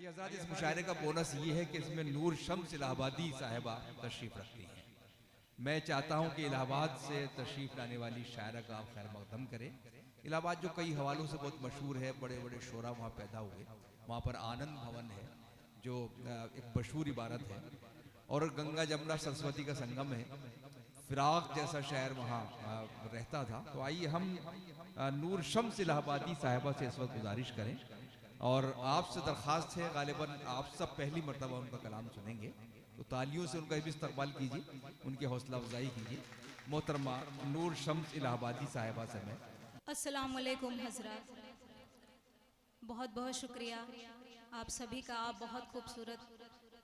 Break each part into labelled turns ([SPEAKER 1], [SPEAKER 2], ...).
[SPEAKER 1] हज़रात, इस मुशायरे का बोनस ये है कि इसमें नूर शम्स इलाहाबादी साहिबा तशरीफ़ रखती हैं। मैं चाहता हूँ कि इलाहाबाद से तशरीफ़ लाने वाली शायरा का आप खैर मकदम करें। इलाहाबाद जो कई हवालों से बहुत मशहूर है, बड़े बड़े शोरा वहाँ पैदा हुए। वहाँ पर आनंद भवन है जो एक मशहूर इबारत है, और गंगा जमुना सरस्वती का संगम है। फिराक जैसा शहर वहाँ रहता था। तो आइए हम नूर शम्स इलाहाबादी साहिबा से इस वक्त गुजारिश करें, और आपसे दरख्वास्त है, गालिबन आप सब पहली मरतबा उनका कलाम सुनेंगे, तो तालियों से उनका भी इस्तकबाल कीजिए, उनकी हौसला अफजाई कीजिए। मोहतरमा नूर शम्स इलाहाबादी साहिबा से मैं।
[SPEAKER 2] अस्सलाम वालेकुम हज़रात, बहुत बहुत शुक्रिया आप सभी का। आप बहुत खूबसूरत,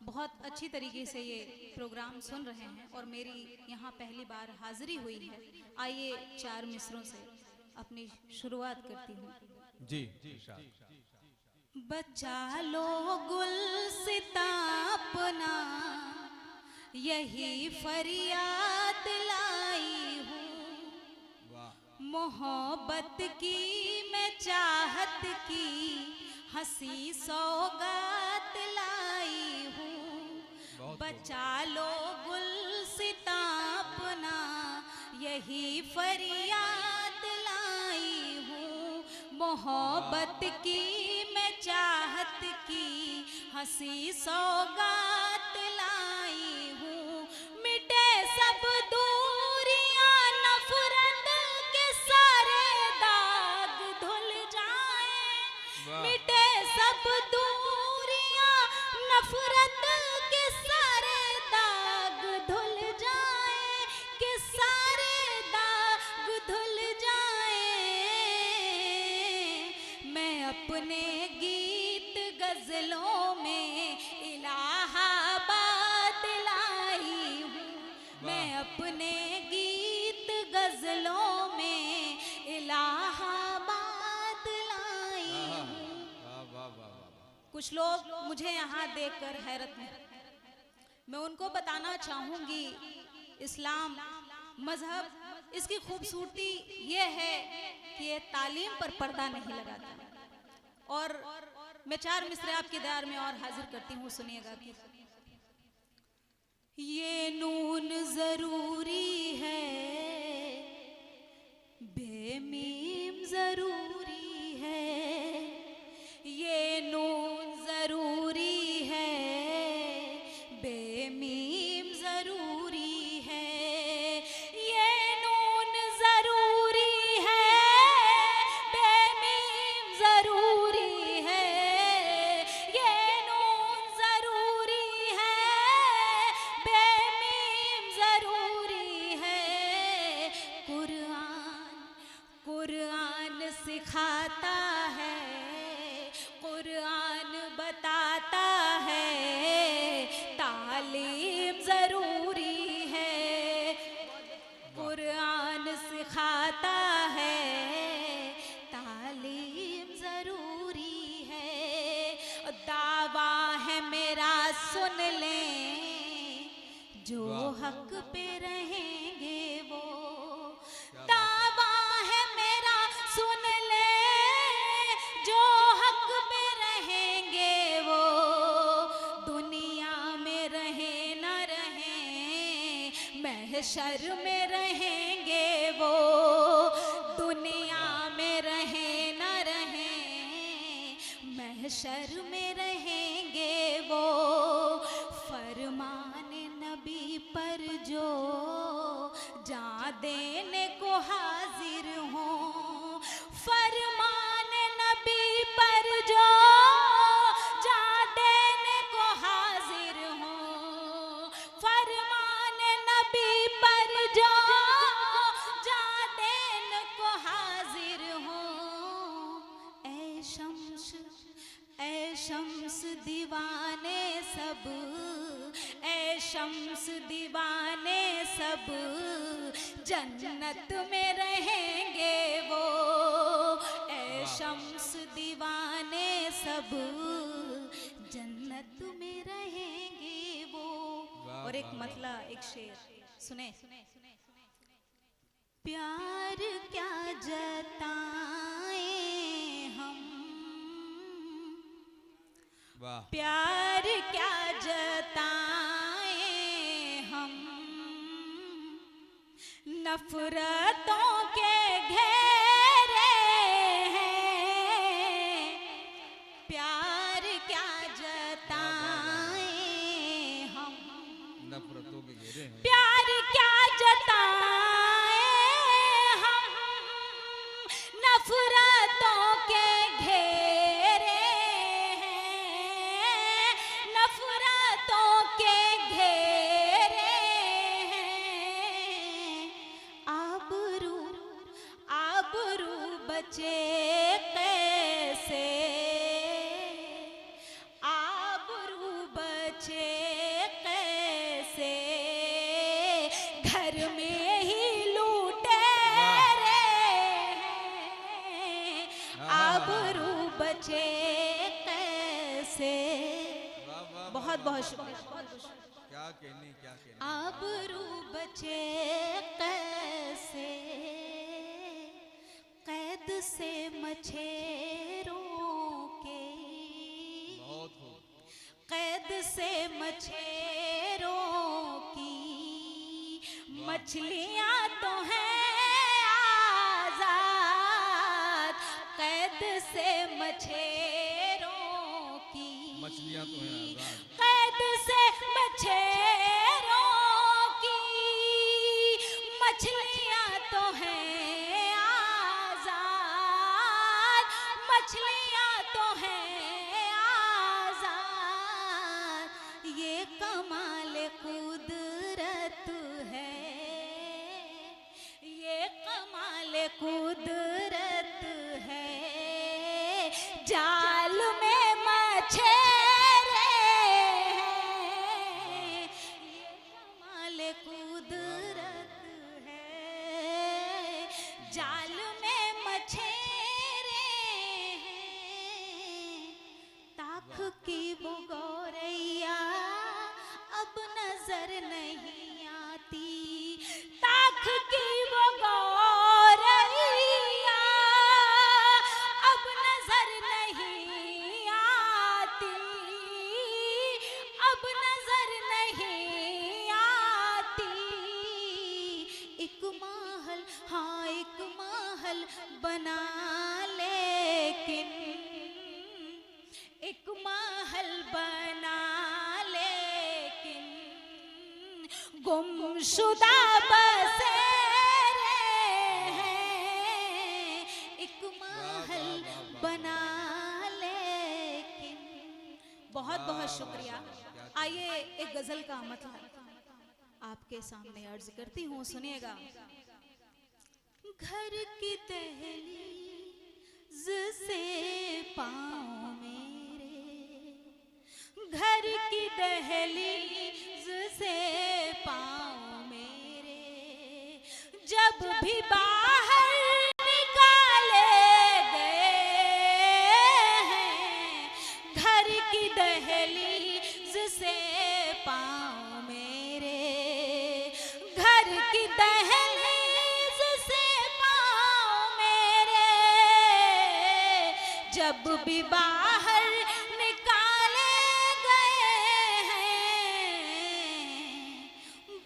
[SPEAKER 2] बहुत अच्छी तरीके से ये प्रोग्राम सुन रहे हैं, और मेरी यहाँ पहली बार हाज़िरी हुई है। आइए 4 मिसरों से अपनी शुरुआत करती हूँ।
[SPEAKER 1] जी,
[SPEAKER 2] बचा लो गुलसिता अपना, यही फरियाद लाई हूँ। मोहब्बत की मैं चाहत की हंसी सौगात लाई हूँ। बचा लो गुलसिता अपना, यही फरियाद लाई हूँ। मोहब्बत की मैं चाहत की हंसी सौगात लाई हूँ। मिटे सब दूरियां, नफरत के सारे दाग धुल जाएं। मिटे सब दूरियां, नफरत के सारे दाग धुल जाएं, के सारे दाग धुल जाएं। मैं अपने गीत गजलों में इलाहाबाद लाई हूँ। मैं अपने गीत गजलों में इलाहाबाद लाई हूँ। कुछ लोग मुझे यहाँ देखकर हैरत में, मैं उनको बताना चाहूँगी, इस्लाम मजहब इसकी खूबसूरती ये है कि ये तालीम पर पर्दा नहीं लगाता। और मैं 4 मिसरे आपके दरबार में और हाजिर करती हूँ, सुनिएगा कि ये नून जरूरी है, बेमीम जरूरी है। ये नून जरूरी है, बेमीम जरूरी है। ये नून जरूरी है, बेमीम जरूरी है। ये नून जरूरी है, बेमीम जरूरी है। कुरान सिखाता है, कुरान बताता है, तालीम जरूरी है। कुरान सिखाता है, तालीम जरूरी है। दावा है मेरा सुन लें, जो हक पे रहेंगे वो। दावा है मेरा सुन ले, जो हक पे रहेंगे वो। दुनिया में रहे न रहे, महशर में रहेंगे वो। दुनिया में रहे न रहे, महशर में रहेंगे वो। फरमाने नबी पर जो जान देने को हाजिर हो। फरमाने नबी पर जो जान देने को हाजिर हो। फरमाने नबी पर जो जान देने को हाजिर हो। ऐ शम्स दीवाने सब, ऐ शम्स दीवाने सब, जन्नत में रहेंगे वो। ऐ शम्स दीवाने सब, जन्नत में रहेंगे वो। और एक मतला, एक शेर सुने। प्यार क्या जताएं हम,
[SPEAKER 1] वाह
[SPEAKER 2] प्यार क्या जताएं हम, नफरतों के घेरे हैं। प्यार क्या जताएं हम,
[SPEAKER 1] नफरतों के घेरे हैं।
[SPEAKER 2] प्यार क्या जताएं हम, नफरतों के घेरे हैं। नफरतों के घेरे हैं। आबरू आबरू बचे कैसे, आबरू बचे कैसे, घर में ही लूटे हैं। आबरू बचे कैसे।
[SPEAKER 1] वाह वाह
[SPEAKER 2] बहुत बहुत शुक्रिया, बहुत बहुत शुक्रिया।
[SPEAKER 1] क्या कहने क्या कहने।
[SPEAKER 2] आबरू बचे कैसे, कैद से मछेरों के,
[SPEAKER 1] बहुत हो।
[SPEAKER 2] कैद से मछेरों की। मछलियां तो हैं आजाद, कैद से मछेरों की।
[SPEAKER 1] मछलियां तो हैं आजाद।
[SPEAKER 2] कैद से मछेरों की। मछलियां तो हैं आजाद, मछलियां तो हैं आजाद। ये कमाल कुदरत है, ये कमाल कुदरत है। जाल में मछेरे हैं। ये कमाल कुदरत है। जाल में मछेरे हैं। ताख की वो गौरैया अब नजर नहीं आती। ताख की वो गौरैया अब नजर नहीं आती। अब नजर नहीं आती। एक महल, हाँ एक महल बना लेकिन, एक महल बना लेकिन, गुमशुदा बसेरे हैं। एक महल बना लेकिन। बहुत बहुत शुक्रिया। आइए एक गजल का मतलब आपके सामने अर्ज करती हूँ, सुनिएगा। घर की दहलीज से पाँव मेरे, घर की दहलीज से पाँव मेरे, जब भी बाहर निकाले गए हैं। घर की दहलीज से पाँव मेरे, घर की दहलीज से पाँव मेरे, जब भी बाहर निकाले गए हैं।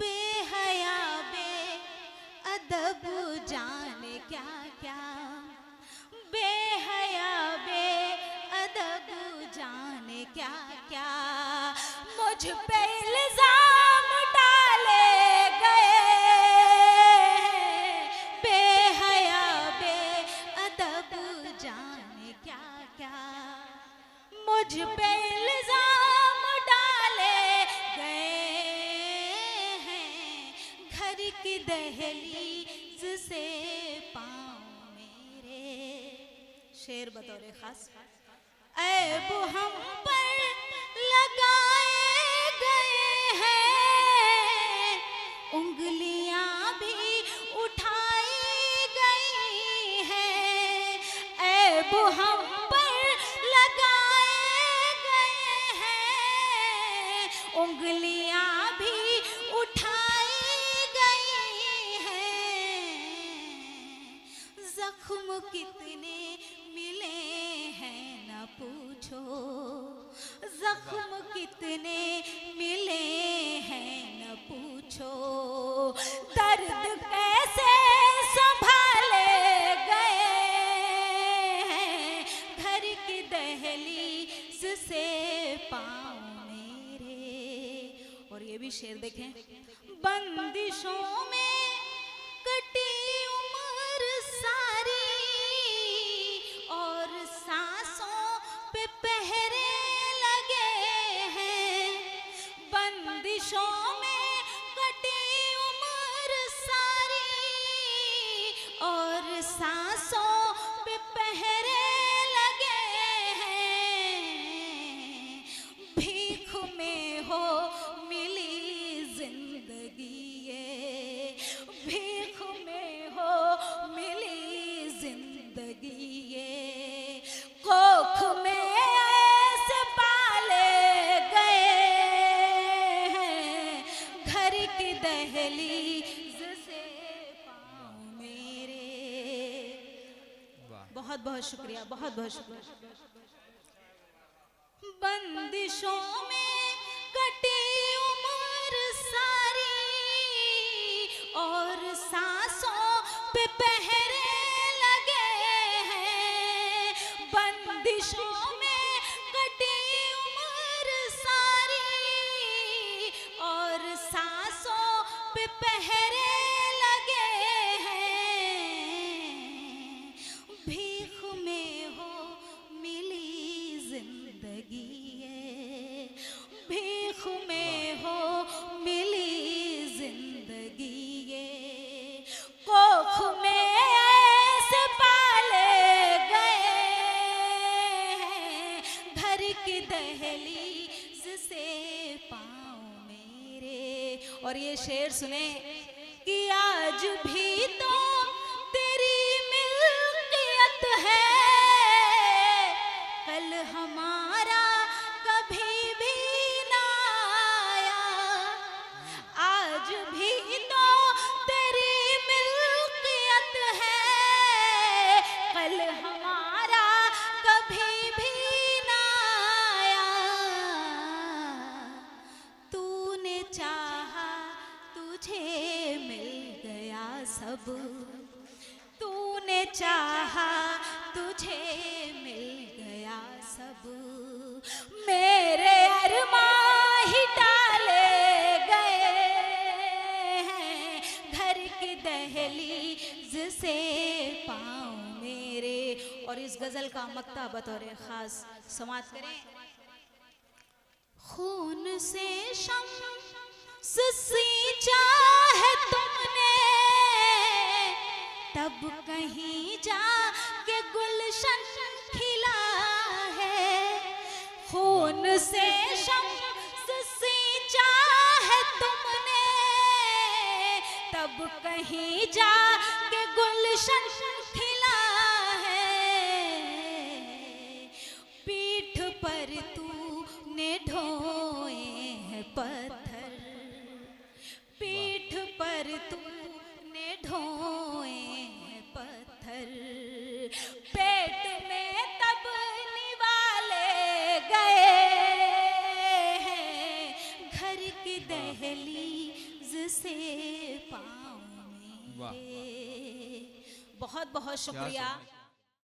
[SPEAKER 2] बेहया बेअदब जाने क्या क्या, बेहया बेअदब जाने क्या क्या, मुझ पे इल्जाम डाले गए हैं। बेहया बेअदब जाने क्या क्या, मुझ पे इल्जाम डाले गए हैं। घर की दहलीज से पाँव मेरे। शेर बतौर खास। ऐब हम पर लगाए गए हैं, उंगलियां भी उठाई गई हैं। ऐब हम पर लगाए गए हैं, उंगलियां भी उठाई गई हैं। जख्म कितने मिले हैं न पूछो, जख्म कितने मिले हैं न पूछो, दर्द कैसे संभाले गए हैं घर की दहलीज से पाँव मेरे। और ये भी शेर देखें, बंदिशों में कटी उम्र सारी और सांसों पे पहरे लगे हैं, बंदिशों में कटी उम्र सारी और सांसों पे पहरे लगे हैं, भीख में हो मिली जिंदगी ये, भीख में हो मिली जिंदगी ये, कोख में ऐसे पाले गए हैं घर की दहलीज से पाँव मेरे। बहुत बहुत शुक्रिया, बहुत बहुत शुक्रिया। बंदिशों में कटी उम्र सारी और सांसों पे पहरे लगे हैं, बंदिशों में कटी उम्र सारी और सांसों पे पहरे लगे हैं, भीख में हो मिली जिंदगी ये, भीख में हो मिली जिंदगी ये, कोख में ऐसे पाले गए हैं घर की दहलीज से पाँव मेरे। और ये शेर सुने कि आज भी तो तेरी मिल्कियत है, कल हमारा कभी भी ना आया, आज भी तो तेरी मिल्कियत है, कल हमारा कभी भी ना आया, तूने चाहा तुझे मिल गया सब, तूने चाहा तुझे मिल गया सब, मेरे अरमां ही डाले गए हैं घर की दहलीज से पाँव मेरे। और इस गजल का मक्ता बतौर खास समाप्त करें। खून से शम्स सींचा है तुमने, तब कहीं जा के गुलशन खिला है, खून से शम्स सींचा है तुमने, तब कहीं जा के गुलशन खिला है, पीठ पर तूने ढोए हैं पत्थर, पीठ पर तूने ढोए हैं पत्थर, पेट में तब निवाले गए हैं घर की दहलीज से पाँव मेरे। बहुत बहुत शुक्रिया।